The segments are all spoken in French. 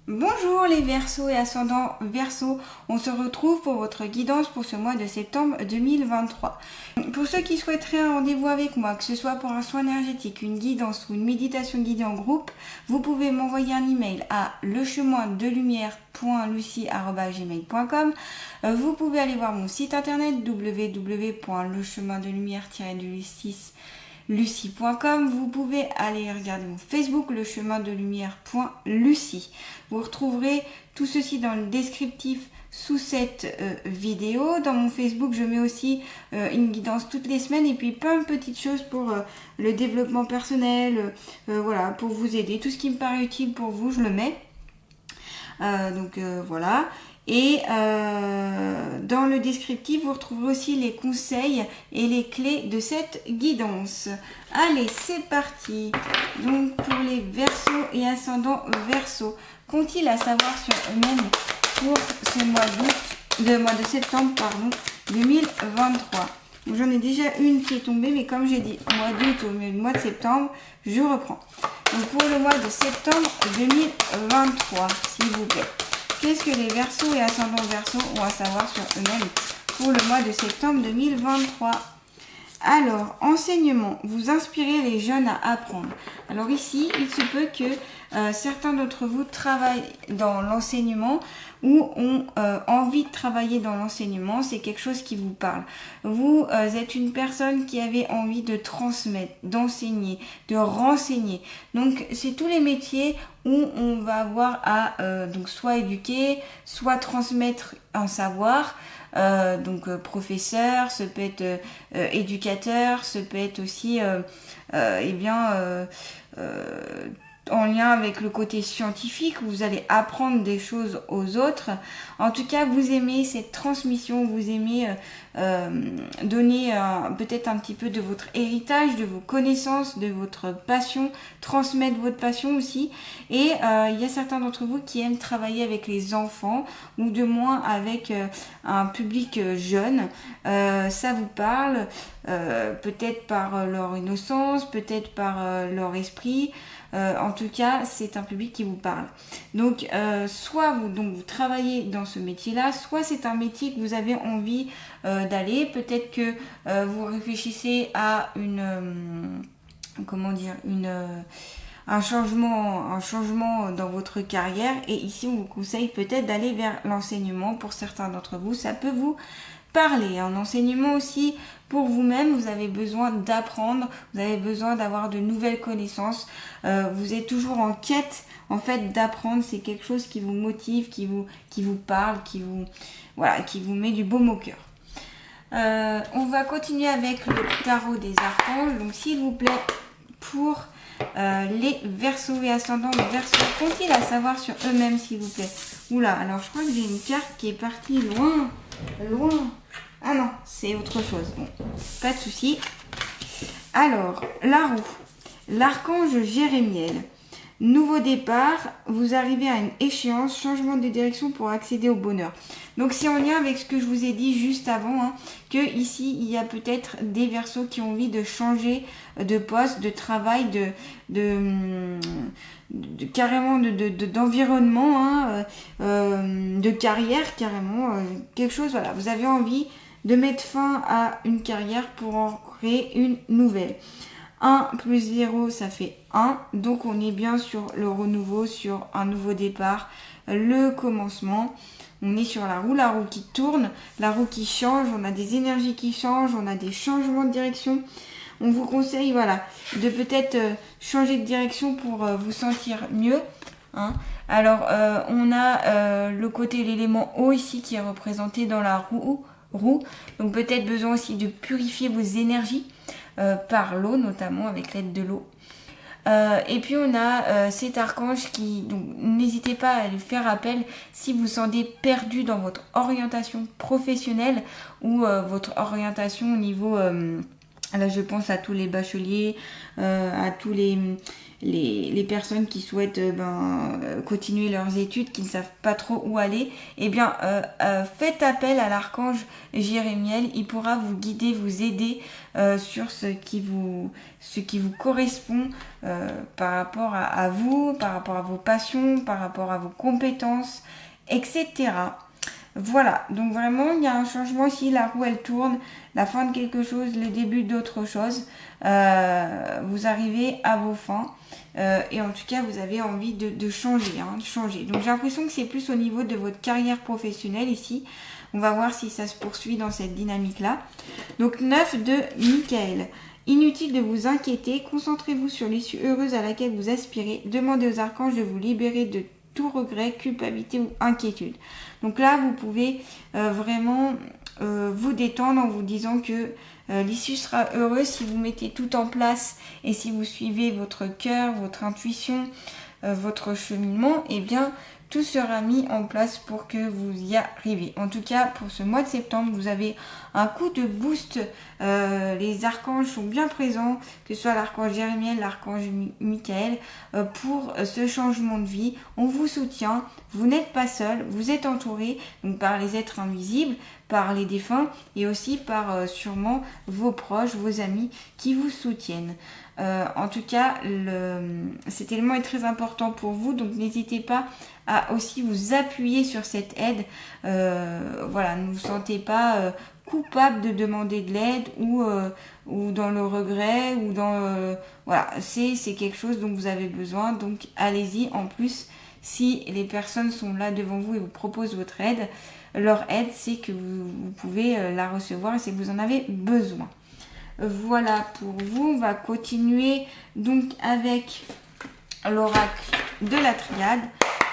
Bonjour les Verseaux et ascendants Verseaux, on se retrouve pour votre guidance pour ce mois de septembre 2023. Pour ceux qui souhaiteraient un rendez-vous avec moi, que ce soit pour un soin énergétique, une guidance ou une méditation guidée en groupe, vous pouvez m'envoyer un email à lechemindelumière.lucie@gmail.com. Vous pouvez aller voir mon site internet www.lechemindelumière-lucie.com. Vous pouvez aller regarder mon Facebook, le chemin de lumière.lucie. Vous retrouverez tout ceci dans le descriptif sous cette vidéo. Dans mon Facebook, je mets aussi une guidance toutes les semaines et puis plein de petites choses pour le développement personnel, voilà, pour vous aider. Tout ce qui me paraît utile pour vous, je le mets. Voilà. Et dans le descriptif, vous retrouverez aussi les conseils et les clés de cette guidance. Allez, c'est parti. Donc, pour les Verseaux et ascendants Verseaux, qu'ont-ils à savoir sur eux-mêmes pour ce mois de septembre 2023. Donc, j'en ai déjà une qui est tombée, mais comme j'ai dit, mois d'août au mois de septembre, je reprends. Donc, pour le mois de septembre 2023, s'il vous plaît. Qu'est-ce que les Verseaux et ascendants Verseaux ont à savoir sur eux-mêmes pour le mois de septembre 2023? Alors, enseignement, vous inspirez les jeunes à apprendre. Alors ici, il se peut que certains d'entre vous travaillent dans l'enseignement ou ont envie de travailler dans l'enseignement. C'est quelque chose qui vous parle. Vous êtes une personne qui avait envie de transmettre, d'enseigner, de renseigner. Donc, c'est tous les métiers où on va avoir à donc soit éduquer, soit transmettre un savoir. Professeur, ça peut être éducateur, ça peut être aussi en lien avec le côté scientifique, vous allez apprendre des choses aux autres. En tout cas, vous aimez cette transmission, vous aimez donner peut-être un petit peu de votre héritage, de vos connaissances, de votre passion, transmettre votre passion aussi. Et il y a certains d'entre vous qui aiment travailler avec les enfants ou de moins avec un public jeune. Ça vous parle, peut-être par leur innocence, peut-être par leur esprit. En tout cas, c'est un public qui vous parle. Donc, soit vous travaillez dans ce métier-là, soit c'est un métier que vous avez envie d'aller. Peut-être que vous réfléchissez à un changement dans votre carrière. Et ici, on vous conseille peut-être d'aller vers l'enseignement. Pour certains d'entre vous, ça peut vous parler. En enseignement aussi, pour vous-même, vous avez besoin d'apprendre, vous avez besoin d'avoir de nouvelles connaissances. Vous êtes toujours en quête, en fait, d'apprendre. C'est quelque chose qui vous motive, qui vous parle, qui vous met du baume au cœur. On va continuer avec le tarot des archanges. Donc, s'il vous plaît, pour les Verseaux et ascendants Verseaux, qu'ont-ils à savoir sur eux-mêmes, s'il vous plaît? Oula, alors je crois que j'ai une carte qui est partie loin. Ah non, c'est autre chose. Bon, pas de souci. Alors, la roue, l'archange Jérémiel. Nouveau départ, vous arrivez à une échéance, changement de direction pour accéder au bonheur. Donc c'est en lien avec ce que je vous ai dit juste avant, que ici il y a peut-être des Verseaux qui ont envie de changer de poste, de travail, carrément d'environnement, de carrière carrément, quelque chose, voilà, vous avez envie de mettre fin à une carrière pour en créer une nouvelle. 1 plus 0, ça fait 1. Donc, on est bien sur le renouveau, sur un nouveau départ, le commencement. On est sur la roue qui tourne, la roue qui change. On a des énergies qui changent, on a des changements de direction. On vous conseille, voilà, de peut-être changer de direction pour vous sentir mieux. Alors, on a le côté, l'élément eau ici qui est représenté dans la roue. Donc, peut-être besoin aussi de purifier vos énergies. Par l'eau, notamment avec l'aide de l'eau. Et puis on a cet archange qui, donc n'hésitez pas à lui faire appel si vous sentez perdu dans votre orientation professionnelle ou votre orientation au niveau, là je pense à tous les bacheliers, à tous les les personnes qui souhaitent continuer leurs études, qui ne savent pas trop où aller, eh bien faites appel à l'archange Jérémiel. Il pourra vous guider, vous aider sur ce qui vous correspond par rapport à vous, par rapport à vos passions, par rapport à vos compétences, etc. Voilà, donc vraiment il y a un changement ici, la roue elle tourne, la fin de quelque chose, le début d'autre chose, vous arrivez à vos fins et en tout cas vous avez envie de changer, de changer. Donc j'ai l'impression que c'est plus au niveau de votre carrière professionnelle ici, on va voir si ça se poursuit dans cette dynamique là. Donc 9 de Michael. Inutile de vous inquiéter, concentrez-vous sur l'issue heureuse à laquelle vous aspirez, demandez aux archanges de vous libérer de tout regret, culpabilité ou inquiétude. Donc là, vous pouvez vraiment vous détendre en vous disant que l'issue sera heureuse si vous mettez tout en place et si vous suivez votre cœur, votre intuition, votre cheminement, eh bien tout sera mis en place pour que vous y arriviez. En tout cas, pour ce mois de septembre, vous avez un coup de boost. Les archanges sont bien présents, que ce soit l'archange Jérémiel, l'archange Michael, pour ce changement de vie. On vous soutient, vous n'êtes pas seul, vous êtes entouré donc par les êtres invisibles, par les défunts et aussi par sûrement vos proches, vos amis qui vous soutiennent. En tout cas, cet élément est très important pour vous, donc n'hésitez pas à aussi vous appuyer sur cette aide. Voilà, ne vous sentez pas coupable de demander de l'aide ou dans le regret ou dans voilà, c'est quelque chose dont vous avez besoin, donc allez-y. En plus, si les personnes sont là devant vous et vous proposent votre aide, leur aide, c'est que vous pouvez la recevoir et c'est que vous en avez besoin. Voilà pour vous. On va continuer donc avec l'oracle de la triade.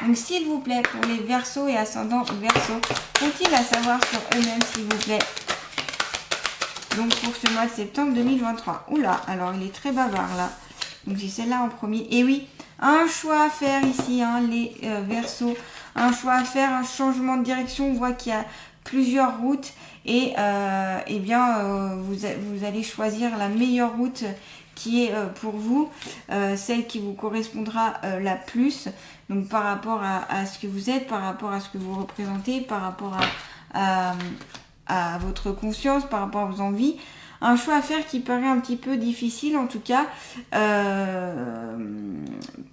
Donc s'il vous plaît, pour les Verseaux et ascendants Verseaux, qu'ont-ils à savoir sur eux-mêmes, s'il vous plaît? Donc pour ce mois de septembre 2023. Oula, alors il est très bavard là. Donc j'ai celle-là en premier. Et oui, un choix à faire ici, les Verseaux. Un choix à faire, un changement de direction. On voit qu'il y a plusieurs routes et vous allez choisir la meilleure route qui est pour vous, celle qui vous correspondra la plus, donc par rapport à ce que vous êtes, par rapport à ce que vous représentez, par rapport à votre conscience, par rapport à vos envies. Un choix à faire qui paraît un petit peu difficile en tout cas,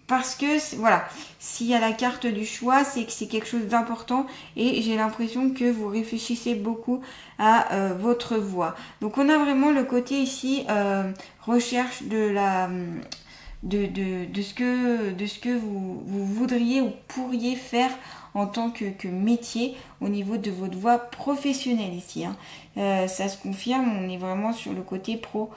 parce que voilà, s'il y a la carte du choix, c'est que c'est quelque chose d'important et j'ai l'impression que vous réfléchissez beaucoup à votre voie. Donc on a vraiment le côté ici recherche de ce que vous voudriez ou pourriez faire en tant que métier au niveau de votre voie professionnelle ici. Ça se confirme, on est vraiment sur le côté pro.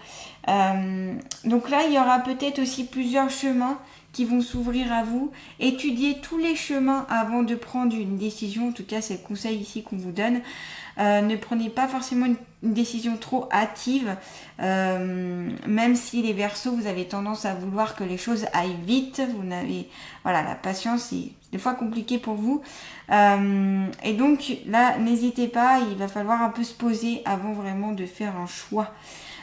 Donc là, il y aura peut-être aussi plusieurs chemins qui vont s'ouvrir à vous. Étudiez tous les chemins avant de prendre une décision. En tout cas, c'est le conseil ici qu'on vous donne. Ne prenez pas forcément une décision trop hâtive, même si les Verseaux, vous avez tendance à vouloir que les choses aillent vite. Voilà, la patience est des fois compliquée pour vous. Et donc là, n'hésitez pas, il va falloir un peu se poser avant vraiment de faire un choix.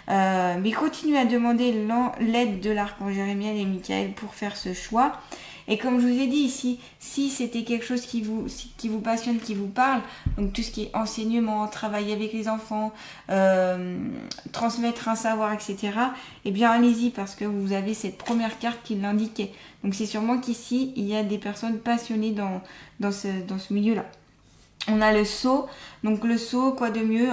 Mais continuez à demander l'aide de l'archange Jérémiel et Michael pour faire ce choix. Et comme je vous ai dit ici, si c'était quelque chose qui vous passionne, qui vous parle, donc tout ce qui est enseignement, travailler avec les enfants, transmettre un savoir, etc., eh bien allez-y parce que vous avez cette première carte qui l'indiquait. Donc c'est sûrement qu'ici, il y a des personnes passionnées dans ce milieu-là. On a le sceau, donc le sceau, quoi de mieux,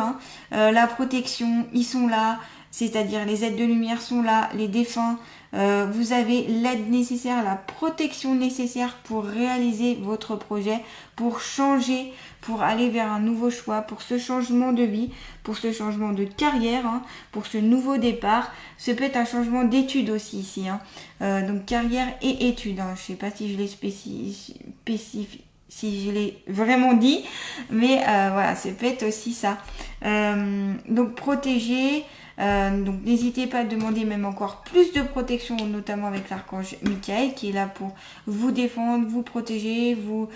la protection, ils sont là, c'est-à-dire les aides de lumière sont là, les défunts, vous avez l'aide nécessaire, la protection nécessaire pour réaliser votre projet, pour changer, pour aller vers un nouveau choix, pour ce changement de vie, pour ce changement de carrière, pour ce nouveau départ. Ce peut être un changement d'études aussi ici, donc carrière et études. Je ne sais pas si je l'ai spécifié. Si je l'ai vraiment dit, mais voilà, ça peut être aussi ça. Donc protéger, Donc n'hésitez pas à demander même encore plus de protection, notamment avec l'archange Michael qui est là pour vous défendre, vous protéger, vous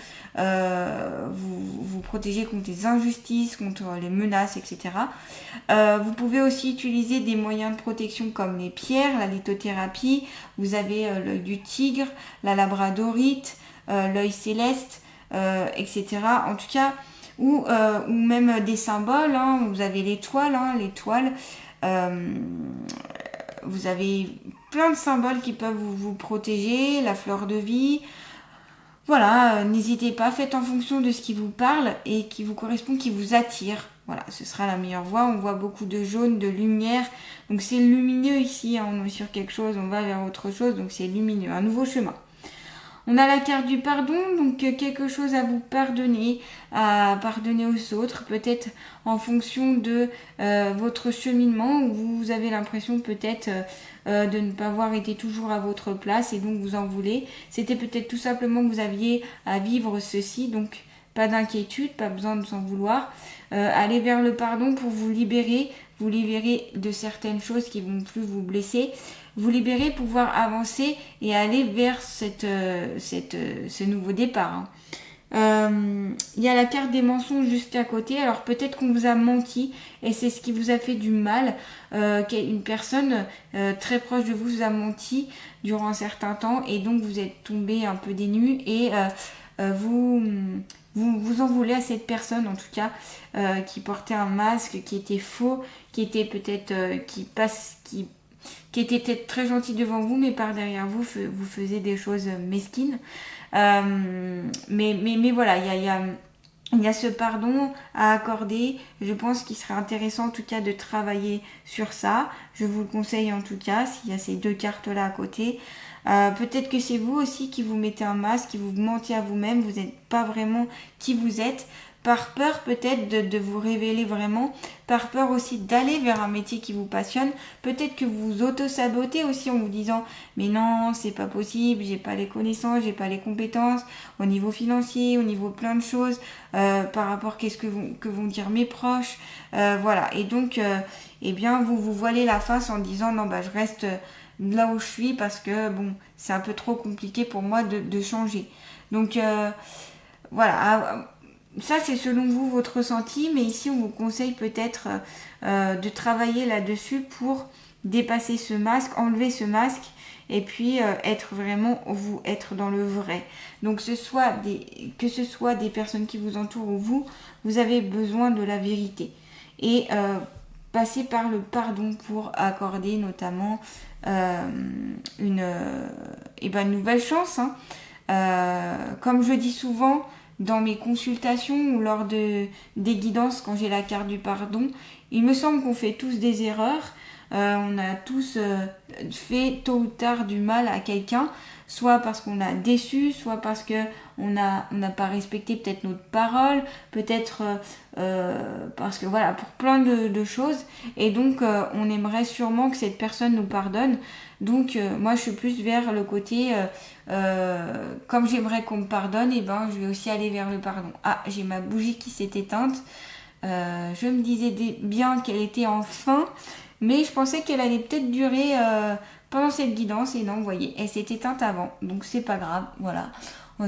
protéger contre les injustices, contre les menaces, etc. Vous pouvez aussi utiliser des moyens de protection comme les pierres, la lithothérapie. Vous avez l'œil du tigre, la labradorite, l'œil céleste, etc. En tout cas, ou même des symboles. Hein. Vous avez l'étoile, l'étoile. Vous avez plein de symboles qui peuvent vous protéger, la fleur de vie. Voilà, n'hésitez pas, faites en fonction de ce qui vous parle et qui vous correspond, qui vous attire. Voilà, ce sera la meilleure voie. On voit beaucoup de jaune, de lumière. Donc c'est lumineux ici, hein. On est sur quelque chose, on va vers autre chose. Donc c'est lumineux, un nouveau chemin. On a la carte du pardon, donc quelque chose à vous pardonner, à pardonner aux autres, peut-être en fonction de votre cheminement, où vous avez l'impression peut-être de ne pas avoir été toujours à votre place et donc vous en voulez. C'était peut-être tout simplement que vous aviez à vivre ceci, donc pas d'inquiétude, pas besoin de s'en vouloir. Allez vers le pardon pour vous libérer de certaines choses qui vont plus vous blesser. Vous libérer, pouvoir avancer et aller vers ce nouveau départ. Il y a la carte des mensonges juste à côté. Alors peut-être qu'on vous a menti et c'est ce qui vous a fait du mal. Une personne très proche de vous a menti durant un certain temps et donc vous êtes tombé un peu dénu et vous en voulez à cette personne en tout cas qui portait un masque, qui était faux, qui était peut-être qui était peut-être très gentil devant vous, mais par derrière vous, vous faisiez des choses mesquines. Mais voilà, il y a ce pardon à accorder. Je pense qu'il serait intéressant en tout cas de travailler sur ça. Je vous le conseille en tout cas, s'il y a ces deux cartes-là à côté. Peut-être que c'est vous aussi qui vous mettez un masque, qui vous mentiez à vous-même, vous n'êtes pas vraiment qui vous êtes. Par peur peut-être de vous révéler vraiment, par peur aussi d'aller vers un métier qui vous passionne. Peut-être que vous vous auto-sabotez aussi en vous disant « Mais non, c'est pas possible, j'ai pas les connaissances, j'ai pas les compétences au niveau financier, au niveau plein de choses, par rapport à ce que vont dire mes proches. » Voilà, et donc, eh bien, vous vous voilez la face en disant « Non, je reste là où je suis parce que, bon, c'est un peu trop compliqué pour moi de changer. » Donc, voilà. Ça, c'est selon vous, votre ressenti, mais ici, on vous conseille peut-être de travailler là-dessus pour dépasser ce masque, enlever ce masque, et puis être vraiment, vous, être dans le vrai. Donc, que ce soit des personnes qui vous entourent ou vous avez besoin de la vérité. Et passer par le pardon pour accorder notamment une nouvelle chance. Hein. Comme je dis souvent, dans mes consultations ou lors des guidances quand j'ai la carte du pardon, il me semble qu'on fait tous des erreurs. On a tous fait tôt ou tard du mal à quelqu'un, soit parce qu'on a déçu, soit parce qu'on n'a pas respecté peut-être notre parole, peut-être parce que voilà, pour plein de choses. Et donc on aimerait sûrement que cette personne nous pardonne. Donc moi je suis plus vers le côté comme j'aimerais qu'on me pardonne, et je vais aussi aller vers le pardon. Ah, j'ai ma bougie qui s'est éteinte. Je me disais bien qu'elle était en fin, mais je pensais qu'elle allait peut-être durer pendant cette guidance, et non, vous voyez, elle s'est éteinte avant, donc c'est pas grave, voilà.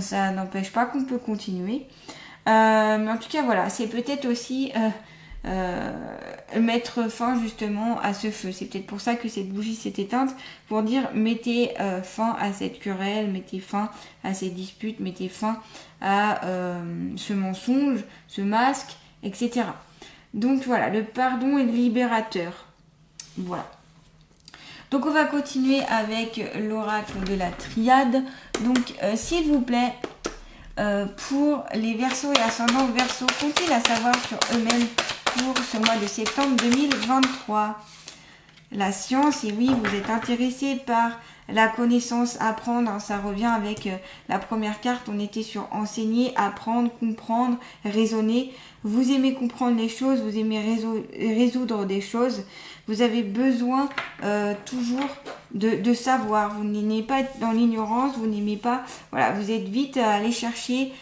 Ça n'empêche pas qu'on peut continuer. Mais en tout cas, voilà, c'est peut-être aussi mettre fin justement à ce feu. C'est peut-être pour ça que cette bougie s'est éteinte, pour dire mettez fin à cette querelle, mettez fin à cette dispute, mettez fin à ce mensonge, ce masque, etc. Donc voilà, le pardon est libérateur. Voilà. Donc on va continuer avec l'oracle de la triade. Donc s'il vous plaît, pour les Verseaux et ascendants Verseaux, qu'ont-ils à savoir sur eux-mêmes pour ce mois de septembre 2023? La science, et oui, vous êtes intéressé par la connaissance, apprendre, hein, ça revient avec la première carte, on était sur enseigner, apprendre, comprendre, raisonner. Vous aimez comprendre les choses, vous aimez résoudre des choses, vous avez besoin toujours de savoir, vous n'aimez pas être dans l'ignorance, vous n'aimez pas, voilà, vous êtes vite à aller chercher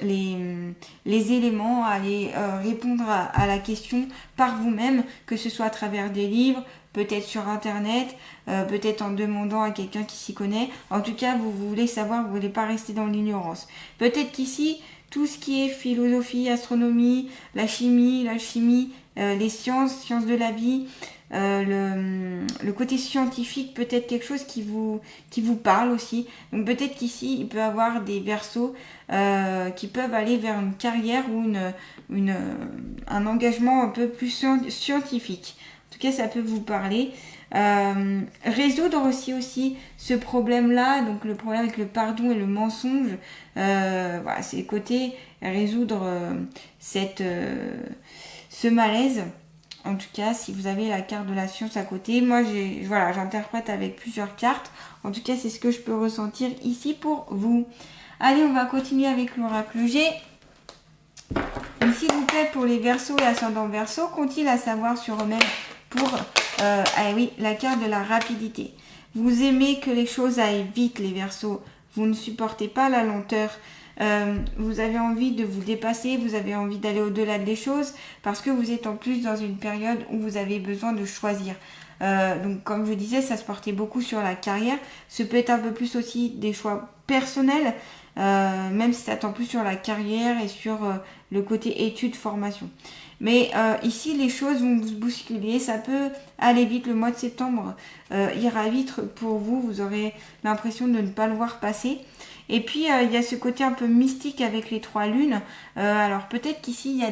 les éléments, à aller répondre à la question par vous-même, que ce soit à travers des livres, peut-être sur internet, peut-être en demandant à quelqu'un qui s'y connaît. En tout cas, vous voulez savoir, vous ne voulez pas rester dans l'ignorance. Peut-être qu'ici, tout ce qui est philosophie, astronomie, la chimie, les sciences de la vie, le côté scientifique, peut-être quelque chose qui vous parle aussi. Donc peut-être qu'ici, il peut y avoir des versos qui peuvent aller vers une carrière ou un engagement un peu plus scientifique. En tout cas, ça peut vous parler. Résoudre aussi ce problème-là, donc le problème avec le pardon et le mensonge. Voilà, c'est le côté résoudre ce malaise. En tout cas, si vous avez la carte de la science à côté, moi j'interprète avec plusieurs cartes. En tout cas, c'est ce que je peux ressentir ici pour vous. Allez, on va continuer avec l'oracle G. S'il vous plaît, pour les Verseaux et ascendants Verseaux, qu'ont-ils à savoir sur eux-mêmes pour la carte de la rapidité. Vous aimez que les choses aillent vite, les Verseaux. Vous ne supportez pas la lenteur. Vous avez envie de vous dépasser, vous avez envie d'aller au-delà des choses parce que vous êtes en plus dans une période où vous avez besoin de choisir. Donc comme je disais, ça se portait beaucoup sur la carrière. Ce peut être un peu plus aussi des choix personnels, même si ça tend plus sur la carrière et sur le côté études, formation. Mais ici, les choses vont vous bousculer, ça peut aller vite. Le mois de septembre ira vite pour vous, vous aurez l'impression de ne pas le voir passer. Et puis, il y a ce côté un peu mystique avec les 3 lunes. Alors, peut-être qu'ici, il y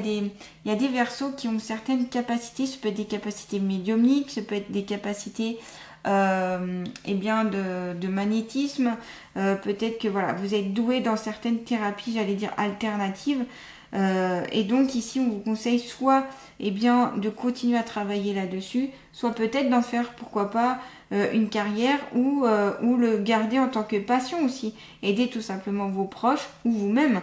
a des Verseaux qui ont certaines capacités. Ça peut être des capacités médiumniques, ça peut être des capacités de magnétisme. Peut-être que voilà, vous êtes doué dans certaines thérapies, j'allais dire alternatives. Et donc ici on vous conseille soit de continuer à travailler là-dessus, soit peut-être d'en faire pourquoi pas une carrière ou le garder en tant que passion aussi, aider tout simplement vos proches ou vous-même.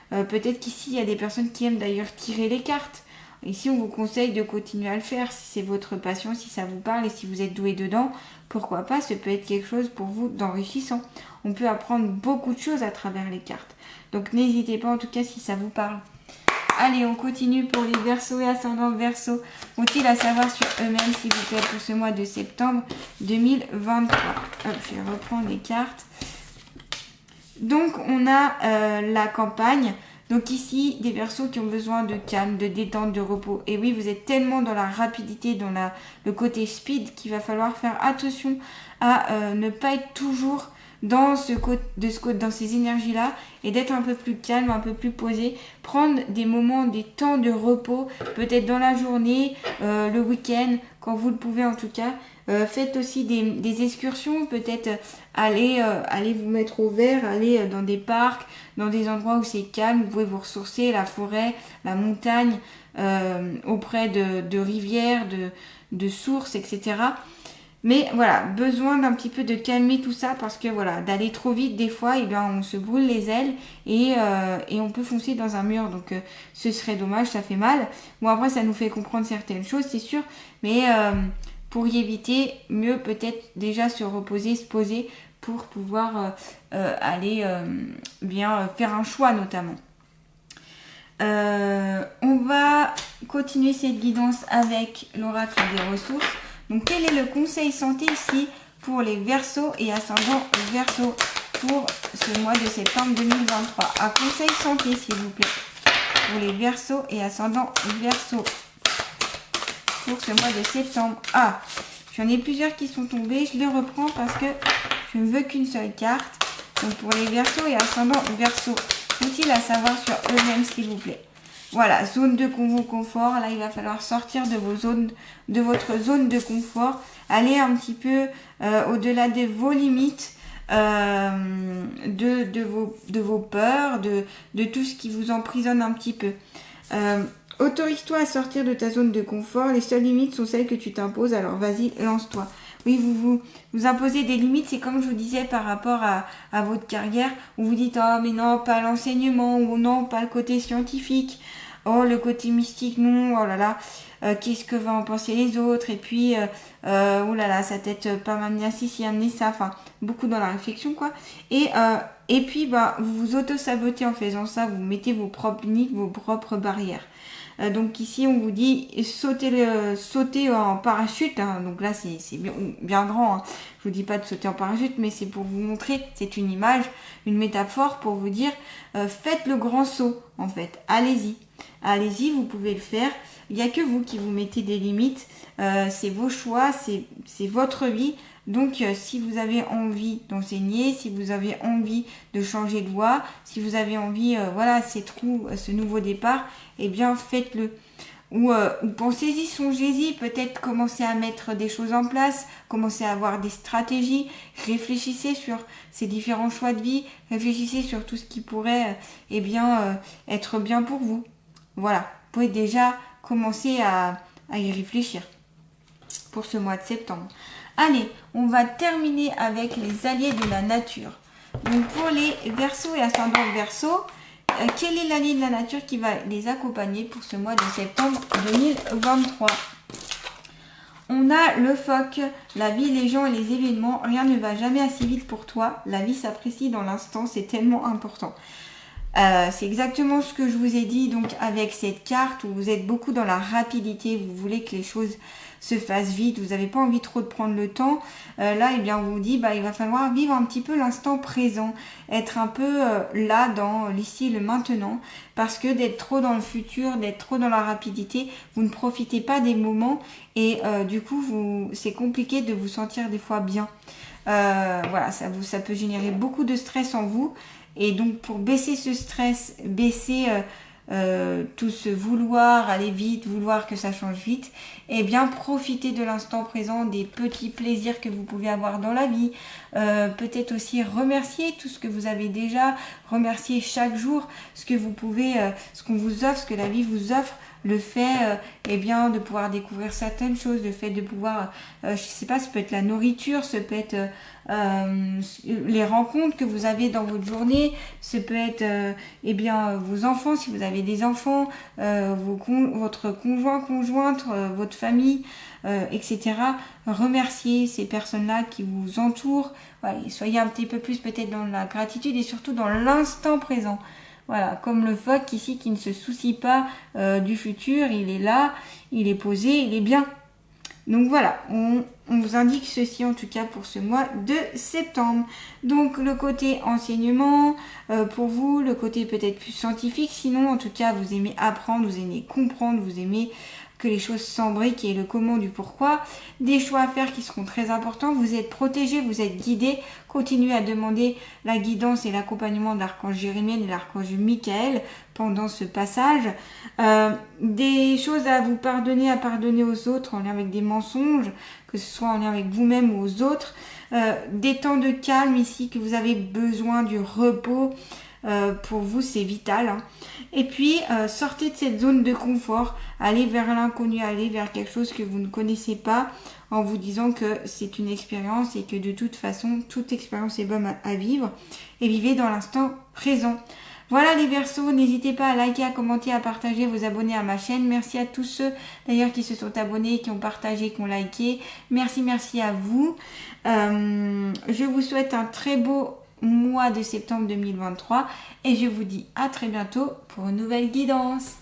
Peut-être qu'ici il y a des personnes qui aiment d'ailleurs tirer les cartes. Ici on vous conseille de continuer à le faire si c'est votre passion, si ça vous parle et si vous êtes doué dedans, pourquoi pas, ça peut être quelque chose pour vous d'enrichissant. On peut apprendre beaucoup de choses à travers les cartes. Donc n'hésitez pas en tout cas si ça vous parle. Allez, on continue pour les Verseaux et ascendants Verseaux. Ont-ils à savoir sur eux-mêmes, s'il vous plaît, pour ce mois de septembre 2023 ? Je vais reprendre les cartes. Donc, on a la campagne. Donc ici, des Verseaux qui ont besoin de calme, de détente, de repos. Et oui, vous êtes tellement dans la rapidité, dans le côté speed qu'il va falloir faire attention à ne pas être toujours dans ces énergies-là et d'être un peu plus calme, un peu plus posé, prendre des moments, des temps de repos, peut-être dans la journée, le week-end, quand vous le pouvez en tout cas. Faites aussi des excursions, peut-être aller vous mettre au vert, aller dans des parcs, dans des endroits où c'est calme, vous pouvez vous ressourcer, la forêt, la montagne, auprès de rivières, de sources, etc. Mais voilà, besoin d'un petit peu de calmer tout ça parce que voilà, d'aller trop vite des fois, on se brûle les ailes et on peut foncer dans un mur. Donc ce serait dommage, ça fait mal. Bon après ça nous fait comprendre certaines choses, c'est sûr. Mais pour y éviter, mieux peut-être déjà se reposer, se poser pour pouvoir aller bien faire un choix notamment. On va continuer cette guidance avec l'oracle des ressources. Donc, quel est le conseil santé ici pour les Verseaux et ascendants Verseaux pour ce mois de septembre 2023 ? Un conseil santé, s'il vous plaît, pour les Verseaux et ascendants Verseaux pour ce mois de septembre. Ah, j'en ai plusieurs qui sont tombés. Je les reprends parce que je ne veux qu'une seule carte. Donc, pour les Verseaux et ascendants Verseaux, qu'ont-ils à savoir sur eux-mêmes, s'il vous plaît ? Voilà, zone de confort. Là, il va falloir sortir de votre zone de confort. Aller un petit peu au-delà de vos limites, de vos peurs, de tout ce qui vous emprisonne un petit peu. Autorise-toi à sortir de ta zone de confort. Les seules limites sont celles que tu t'imposes. Alors, vas-y, lance-toi. oui, vous imposez des limites. C'est comme je vous disais par rapport à votre carrière, où vous dites, oh mais non, pas l'enseignement, ou non, pas le côté scientifique, oh le côté mystique, non, oh là là, qu'est-ce que vont en penser les autres, et puis, oh là là, ça peut-être pas m'amener à ci, amener ça, enfin, beaucoup dans la réflexion, quoi. Et puis, bah, vous vous auto-sabotez en faisant ça, vous mettez vos propres limites, vos propres barrières. Donc ici, on vous dit sauter en parachute. Hein. Donc là, c'est bien grand. Hein. Je vous dis pas de sauter en parachute, mais c'est pour vous montrer, c'est une image, une métaphore pour vous dire, faites le grand saut, en fait. Allez-y. Allez-y, vous pouvez le faire. Il n'y a que vous qui vous mettez des limites. C'est vos choix, c'est votre vie. Donc, si vous avez envie d'enseigner, si vous avez envie de changer de voie, si vous avez envie, voilà, ce nouveau départ, eh bien, faites-le. Ou pensez-y, songez-y, peut-être commencez à mettre des choses en place, commencez à avoir des stratégies, réfléchissez sur ces différents choix de vie, réfléchissez sur tout ce qui pourrait, être bien pour vous. Voilà, vous pouvez déjà commencer à y réfléchir pour ce mois de septembre. Allez, on va terminer avec les alliés de la nature. Donc pour les Verseaux et ascendants Verseaux, quel est l'allié de la nature qui va les accompagner pour ce mois de septembre 2023? On a le phoque, la vie, les gens et les événements. Rien ne va jamais assez vite pour toi. La vie s'apprécie dans l'instant, c'est tellement important. C'est exactement ce que je vous ai dit donc avec cette carte où vous êtes beaucoup dans la rapidité, vous voulez que les choses se fassent vite, vous n'avez pas envie trop de prendre le temps. Là, eh bien, on vous dit, il va falloir vivre un petit peu l'instant présent, être un peu là dans l'ici et le maintenant, parce que d'être trop dans le futur, d'être trop dans la rapidité, vous ne profitez pas des moments et du coup, c'est compliqué de vous sentir des fois bien. Voilà, ça peut générer beaucoup de stress en vous. Et donc pour baisser ce stress, baisser tout ce vouloir aller vite, vouloir que ça change vite, eh bien profitez de l'instant présent, des petits plaisirs que vous pouvez avoir dans la vie. Peut-être aussi remercier tout ce que vous avez déjà, remercier chaque jour ce que vous pouvez, ce qu'on vous offre, ce que la vie vous offre. Le fait de pouvoir découvrir certaines choses, le fait de pouvoir, je sais pas, ça peut être la nourriture, ça peut être les rencontres que vous avez dans votre journée, ça peut être vos enfants, si vous avez des enfants, votre conjoint, conjointe, votre famille, etc. Remerciez ces personnes-là qui vous entourent. Voilà, soyez un petit peu plus peut-être dans la gratitude et surtout dans l'instant présent. Voilà, comme le phoque ici qui ne se soucie pas du futur, il est là, il est posé, il est bien. Donc voilà, on vous indique ceci en tout cas pour ce mois de septembre. Donc le côté enseignement, pour vous, le côté peut-être plus scientifique, sinon en tout cas vous aimez apprendre, vous aimez comprendre, vous aimez que les choses s'embriquent et le comment du pourquoi. Des choix à faire qui seront très importants. Vous êtes protégés, vous êtes guidés. Continuez à demander la guidance et l'accompagnement de l'archange Jérémie et de l'archange Michael pendant ce passage. Des choses à vous pardonner, à pardonner aux autres en lien avec des mensonges, que ce soit en lien avec vous-même ou aux autres. Des temps de calme ici, que vous avez besoin du repos. Pour vous c'est vital hein. Et puis sortez de cette zone de confort, allez vers l'inconnu, allez vers quelque chose que vous ne connaissez pas en vous disant que c'est une expérience et que de toute façon toute expérience est bonne à vivre et vivez dans l'instant présent. Voilà les Verseaux, n'hésitez pas à liker, à commenter, à partager, vous abonner à ma chaîne. Merci à tous ceux d'ailleurs qui se sont abonnés, qui ont partagé, qui ont liké. Merci à vous. Je vous souhaite un très beau mois de septembre 2023 et je vous dis à très bientôt pour une nouvelle guidance.